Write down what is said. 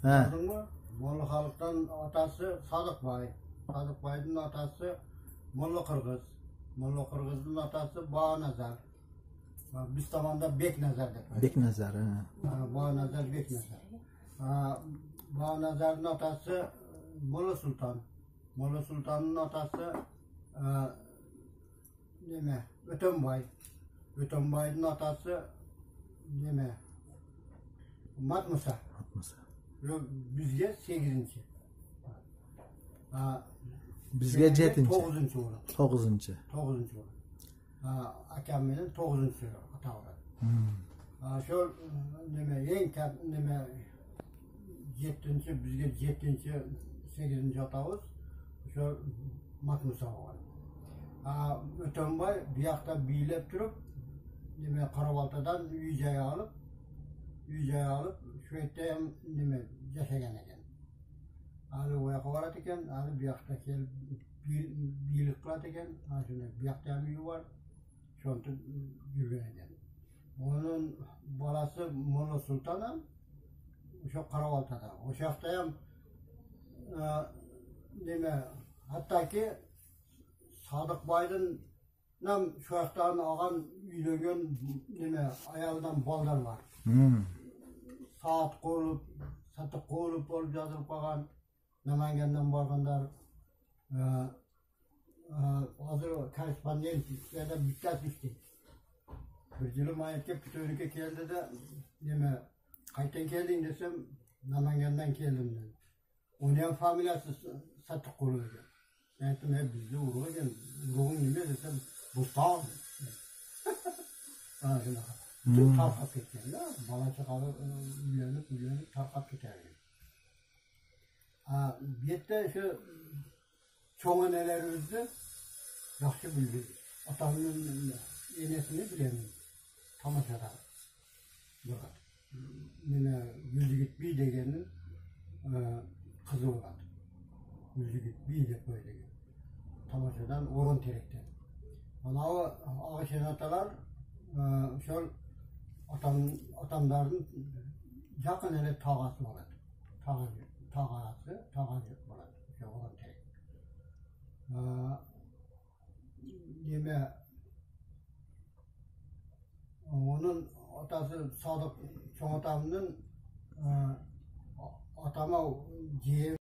Anladın mı? Molla Haluk'tan atası Sadık Bay. Sadık Bay'ın atası Molla Kırgız. Molla Kırgız'ın atası Bağnazar. Biz tamamda Beknazar dedik. Beknazar. Bağnazar, Beknazar. Bağnazar'ın atası Molla Sultan. Molla Sultan'ın atası Ötönbay. Ötönbay'ın atası Matmusa. Bizge 8. Bizge 7. 9. olan. 9. 9. olan. Akam benim 9. ata olan. Şu en kat 7. bizge 7. 8. atağız. Şu Matmusa olan. Ötönbay bir yakta biylep durup Karabaltadan Yüce'ye alıp şu ette hem yaşayan eken. Ali o yaka varat eken, Ali bir yakta kel birlik kılat eken, bir yakta hem üyü var, şu anda yürgen eken. Onun balası Molla Sultan'a, şu Karabaltada. O şakta hem hatta ki Sadık Bay'ın şu yaktan ağan üylöngen ayağından ballar var. Saat ko'rib, satıp ko'rib olib yozilib qolgan Namangandan borganlar hozir korrespondensiyada bittasi ishlaydi. Bir yili mayitga Pito'niki keldida qayerdan kelding desam Namangandan keldim dedi. Uni ham familiyasi Satık Qo'lov ekan. Men aytdim, bizni urug' ekan, urug'ing nima desam, Bo'ston. Shunaqa. Tarqab ketganda, bola chaqalar uylanib tarqab ketadi. Bu yerda shu cho'ng onalarimizni yaxshi bildik. Otamning enasini bilaman. Tomoshadan. Yuzgitbiy deganning qizi bo'ladi. Yuzgitbiy deb qo'yilgan. Tomoshadan o'rin terakdan. Manavi og'ashenatalar o'sha otamlarning yaqin ele tog'asi bo'ladi. Tog'asi bo'ladi. O'sha o'rin terak. Onun otasi Sodiq cho'ng otamning otama